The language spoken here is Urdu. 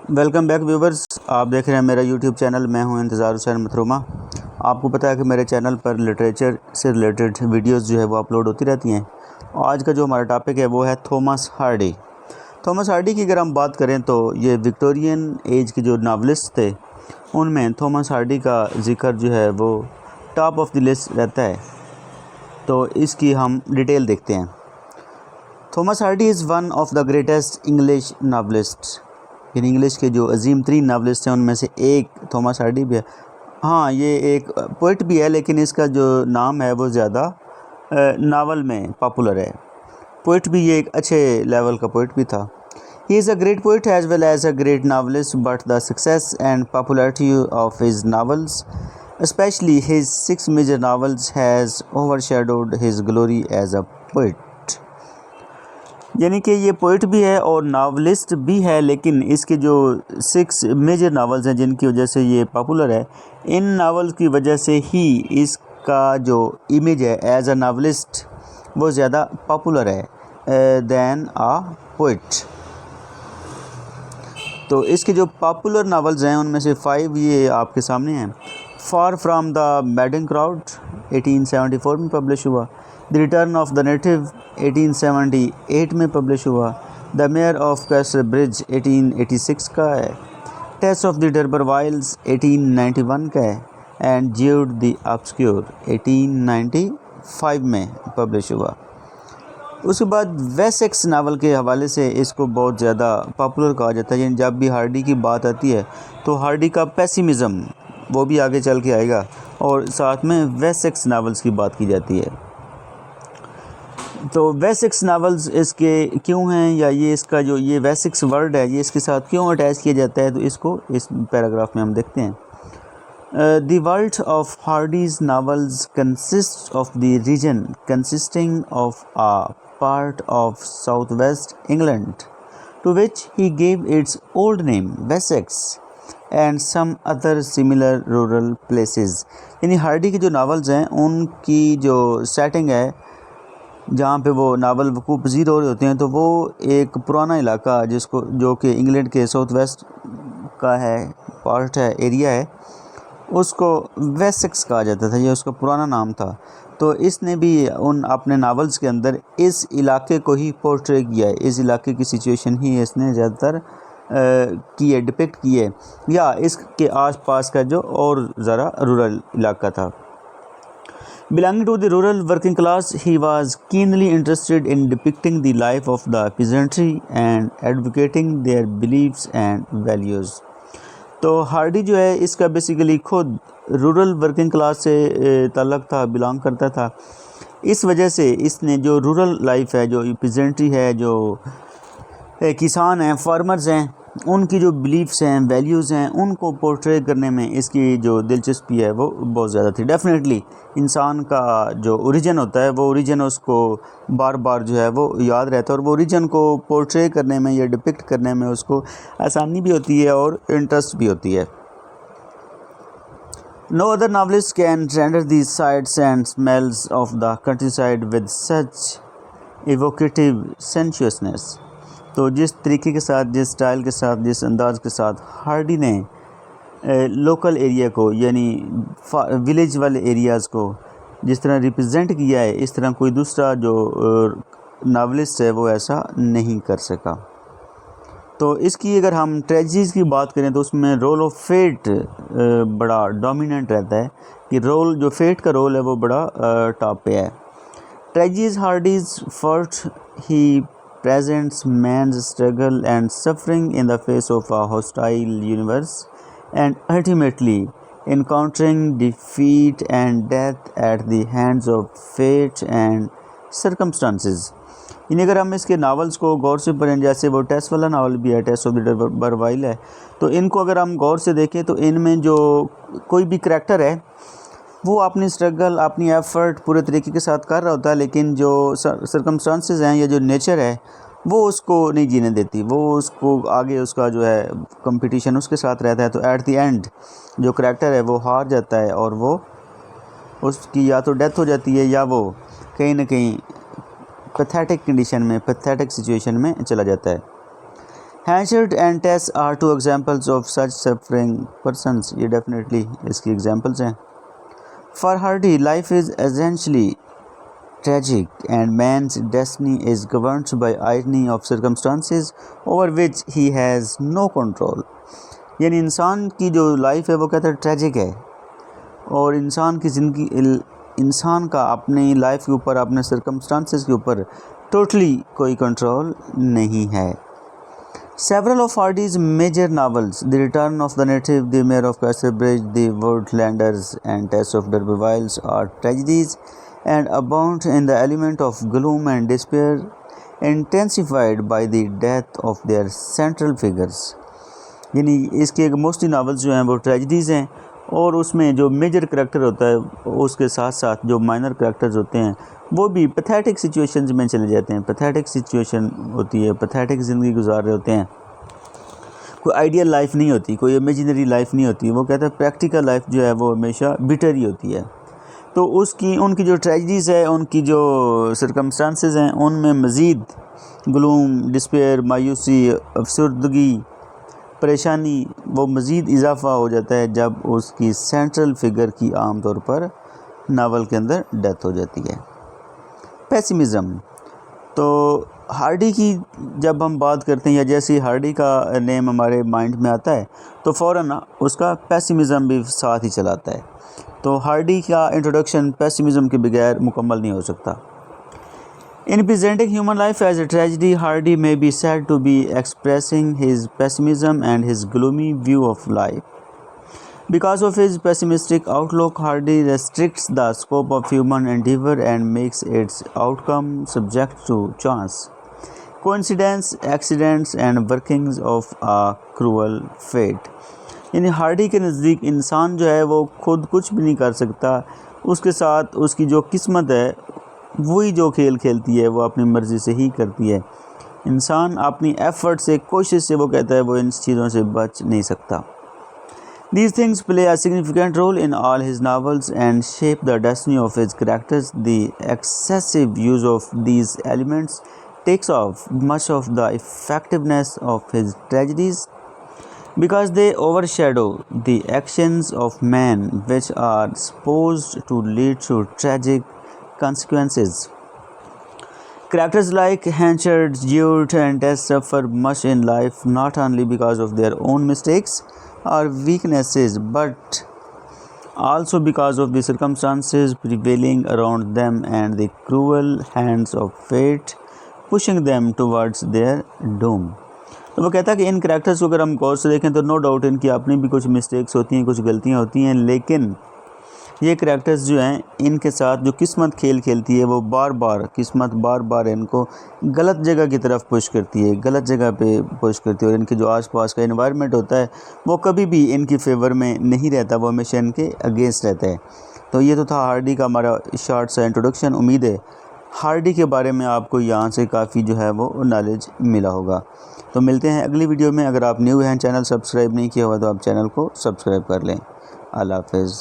ویلکم بیک ویورز، آپ دیکھ رہے ہیں میرا یوٹیوب چینل۔ میں ہوں انتظار حسین مترومہ۔ آپ کو پتہ ہے کہ میرے چینل پر لٹریچر سے ریلیٹڈ ویڈیوز جو ہے وہ اپلوڈ ہوتی رہتی ہیں۔ آج کا جو ہمارا ٹاپک ہے وہ ہے تھامس ہارڈی۔ تھامس ہارڈی کی اگر ہم بات کریں تو یہ وکٹورین ایج کے جو ناولسٹ تھے ان میں تھامس ہارڈی کا ذکر جو ہے وہ ٹاپ آف دی لسٹ رہتا ہے۔ تو اس کی ہم ڈیٹیل دیکھتے ہیں۔ Thomas Hardy is one of the greatest English novelist, یعنی انگلش کے جو عظیم ترین ناولسٹ ہیں ان میں سے ایک تھامس ہارڈی بھی ہے۔ ہاں، یہ ایک پوئٹ بھی ہے لیکن اس کا جو نام ہے وہ زیادہ ناول میں پاپولر ہے۔ پوئٹ بھی یہ ایک اچھے لیول کا پوئٹ بھی تھا۔ He is a great poet as well as a great novelist, but the success and popularity of his novels especially his 6 major novels has overshadowed his glory as a poet۔ یعنی کہ یہ پوئٹ بھی ہے اور ناولسٹ بھی ہے، لیکن اس کے جو 6 میجر ناولز ہیں جن کی وجہ سے یہ پاپولر ہے، ان ناولز کی وجہ سے ہی اس کا جو امیج ہے ایز اے ناولسٹ وہ زیادہ پاپولر ہے دین آ پوئٹ۔ تو اس کے جو پاپولر ناولز ہیں ان میں سے 5 یہ آپ کے سامنے ہیں۔ فار فرام دا میڈنگ کراؤڈ 1874 میں پبلش ہوا۔ The return of the NATO 1878 میں پبلش ہوا۔ دا میئر آف کیسٹر برج 1886 کا ہے۔ ٹیسٹ آف دی ڈربر وائلز 1891 کا ہے۔ اینڈ جیوڈ دی آبسکیور 1895 میں پبلش ہوا۔ اس کے بعد ویسیکس ناول کے حوالے سے اس کو بہت زیادہ پاپولر کہا جاتا ہے، یعنی جب بھی ہارڈی کی بات آتی ہے تو ہارڈی کا پیسیمزم وہ بھی آگے چل کے آئے گا، اور ساتھ میں ویسیکس ناولز کی بات کی جاتی ہے۔ تو ویسیکس ناولز اس کے کیوں ہیں، یا یہ اس کا جو یہ ویسیکس ورڈ ہے یہ اس کے ساتھ کیوں اٹیچ کیا جاتا ہے، تو اس کو اس پیراگراف میں ہم دیکھتے ہیں۔ The world of Hardy's novels consists of the region consisting of a part of southwest England, to which he gave its old name Wessex, and some other similar rural places۔ یعنی ہارڈی کے جو ناولز ہیں ان کی جو سیٹنگ ہے جہاں پہ وہ ناول وقوع پذیر ہو رہے ہوتے ہیں، تو وہ ایک پرانا علاقہ جو کہ انگلینڈ کے ساؤتھ ویسٹ کا ہے، پارٹ ہے، ایریا ہے، اس کو ویسیکس کہا جاتا تھا، یہ اس کا پرانا نام تھا۔ تو اس نے بھی ان اپنے ناولز کے اندر اس علاقے کو ہی پورٹری کیا ہے، اس علاقے کی سچویشن ہی اس نے زیادہ تر کی ہے، ڈپکٹ کی ہے، یا اس کے آس پاس کا جو اور ذرا رورل علاقہ تھا۔ Belonging to the rural working class, he was keenly interested in depicting the life of the peasantry and advocating their beliefs and values۔ تو ہارڈی جو ہے اس کا بیسیکلی خود رورل ورکنگ کلاس سے تعلق تھا، بلانگ کرتا تھا۔ اس وجہ سے اس نے جو رورل لائف ہے، جو پیزنٹری ہے، جو کسان ہیں، فارمرز ہیں، ان کی جو بلیفس ہیں، ویلیوز ہیں، ان کو پورٹری کرنے میں اس کی جو دلچسپی ہے وہ بہت زیادہ تھی۔ ڈیفینیٹلی انسان کا جو اوریجن ہوتا ہے وہ اوریجن اس کو بار بار جو ہے وہ یاد رہتا ہے، اور وہ اوریجن کو پورٹری کرنے میں یا ڈپکٹ کرنے میں اس کو آسانی بھی ہوتی ہے اور انٹرسٹ بھی ہوتی ہے۔ No other novelist can render the sights and smells of the countryside with such evocative sensuousness۔ تو جس طریقے کے ساتھ، جس سٹائل کے ساتھ، جس انداز کے ساتھ ہارڈی نے لوکل ایریا کو، یعنی ولیج والے ایریاز کو جس طرح ریپرزینٹ کیا ہے، اس طرح کوئی دوسرا جو ناولسٹ ہے وہ ایسا نہیں کر سکا۔ تو اس کی اگر ہم ٹریجڈیز کی بات کریں تو اس میں رول آف فیٹ بڑا ڈومیننٹ رہتا ہے، کہ رول جو فیٹ کا رول ہے وہ بڑا ٹاپ پہ ہے۔ Tragedies ہارڈیز fort he presents man's struggle and suffering in the face of a hostile universe, and ultimately encountering defeat and death at the hands of fate and circumstances۔ یعنی اگر ہم اس کے ناولز کو غور سے پڑھیں، جیسے وہ ٹیسٹ والا ناول بھی ہے، ٹیسٹ آف دی ڈربر وائل ہے، تو ان کو اگر ہم غور سے دیکھیں تو ان میں جو کوئی بھی کریکٹر ہے وہ اپنی اسٹرگل، اپنی ایفرٹ پورے طریقے کے ساتھ کر رہا ہوتا ہے، لیکن جو سرکمسٹانسز ہیں یا جو نیچر ہے وہ اس کو نہیں جینے دیتی، وہ اس کو آگے اس کا جو ہے کمپٹیشن اس کے ساتھ رہتا ہے۔ تو ایٹ دی اینڈ جو کریکٹر ہے وہ ہار جاتا ہے، اور وہ اس کی یا تو ڈیتھ ہو جاتی ہے یا وہ کہیں نہ کہیں پیتھیٹک کنڈیشن میں، پیتھیٹک سچویشن میں چلا جاتا ہے۔ Hatchet and Tess are two examples of such suffering persons. یہ definitely اس کی examples ہیں. For Hardy, life is essentially tragic and man's destiny is governed by irony of circumstances over which he has no control. یعنی انسان کی جو لائف ہے وہ کہتا ہے ٹریجک ہے، اور انسان کی زندگی انسان کا اپنی لائف کے اوپر اپنے سرکمسٹانسز کے اوپر ٹوٹلی کوئی کنٹرول نہیں ہے. Several of Hardy's major novels, The Return of the Native, The Mayor of Casterbridge, The Woodlanders and Tess of D'Urbervilles are tragedies and abound in the element of gloom and despair, intensified by the death of their central figures. یعنی اس کے موسٹلی ناولز جو ہیں وہ ٹریجڈیز ہیں، اور اس میں جو میجر کریکٹر ہوتا ہے اس کے ساتھ ساتھ جو مائنر کریکٹرز ہوتے ہیں وہ بھی پیتھیٹک سچویشنز میں چلے جاتے ہیں. پیتھیٹک سچویشن ہوتی ہے، پیتھیٹک زندگی گزار رہے ہوتے ہیں، کوئی آئیڈیل لائف نہیں ہوتی، کوئی امیجنری لائف نہیں ہوتی. وہ کہتا ہے پریکٹیکل لائف جو ہے وہ ہمیشہ بیٹر ہی ہوتی ہے. تو ان کی جو ٹریجڈیز ہے، ان کی جو سرکمسٹانسز ہیں، ان میں مزید گلوم، ڈسپیئر، مایوسی، افسردگی، پریشانی وہ مزید اضافہ ہو جاتا ہے جب اس کی سینٹرل فگر کی عام طور پر ناول کے اندر ڈیتھ ہو جاتی ہے. پیسیمزم. تو ہارڈی کی جب ہم بات کرتے ہیں یا جیسے ہارڈی کا نیم ہمارے مائنڈ میں آتا ہے تو فوراً اس کا پیسیمزم بھی ساتھ ہی چلاتا ہے. تو ہارڈی کا انٹروڈکشن پیسیمزم کے بغیر مکمل نہیں ہو سکتا. In presenting human life as a tragedy, Hardy may be said to be expressing his pessimism and his gloomy view of life. Because of his pessimistic outlook, Hardy restricts the scope of human endeavor and makes its outcome subject to chance, coincidence, accidents, and workings of a cruel fate. یعنی ہارڈی کے نزدیک انسان جو ہے وہ خود کچھ بھی نہیں کر سکتا، اس کے ساتھ اس کی جو قسمت ہے وہی جو کھیل کھیلتی ہے، وہ اپنی مرضی سے ہی کرتی ہے. انسان اپنی ایفرٹ سے، کوشش سے، وہ کہتا ہے وہ ان چیزوں سے بچ نہیں سکتا. These things play a significant role in all his novels and shape the destiny of his characters. The excessive use of these elements takes off much of the effectiveness of his tragedies because they overshadow the actions of man which are supposed to lead to tragic consequences. Characters like Hanchard, Jude, and Tess suffer much in life not only because of their own mistakes or weaknesses but also because of the circumstances prevailing around them and the cruel hands of fate pushing them towards their doom. تو وہ کہتا ہے کہ ان کریکٹرز کو اگر ہم غور سے دیکھیں تو نو ڈاؤٹ ان کی اپنی بھی کچھ مسٹیکس ہوتی ہیں، کچھ غلطیاں ہوتی ہیں، لیکن یہ کریکٹرز جو ہیں ان کے ساتھ جو قسمت کھیل کھیلتی ہے وہ قسمت بار بار ان کو غلط جگہ کی طرف پش کرتی ہے، غلط جگہ پہ پش کرتی ہے، اور ان کے جو آس پاس کا انوائرمنٹ ہوتا ہے وہ کبھی بھی ان کی فیور میں نہیں رہتا، وہ ہمیشہ ان کے اگینسٹ رہتا ہے. تو یہ تو تھا ہارڈی کا ہمارا شارٹ سا انٹروڈکشن. امید ہے ہارڈی کے بارے میں آپ کو یہاں سے کافی جو ہے وہ نالج ملا ہوگا. تو ملتے ہیں اگلی ویڈیو میں. اگر آپ نیو ہیں، چینل سبسکرائب نہیں کیا ہوا تو آپ چینل کو سبسکرائب کر لیں. اللہ حافظ.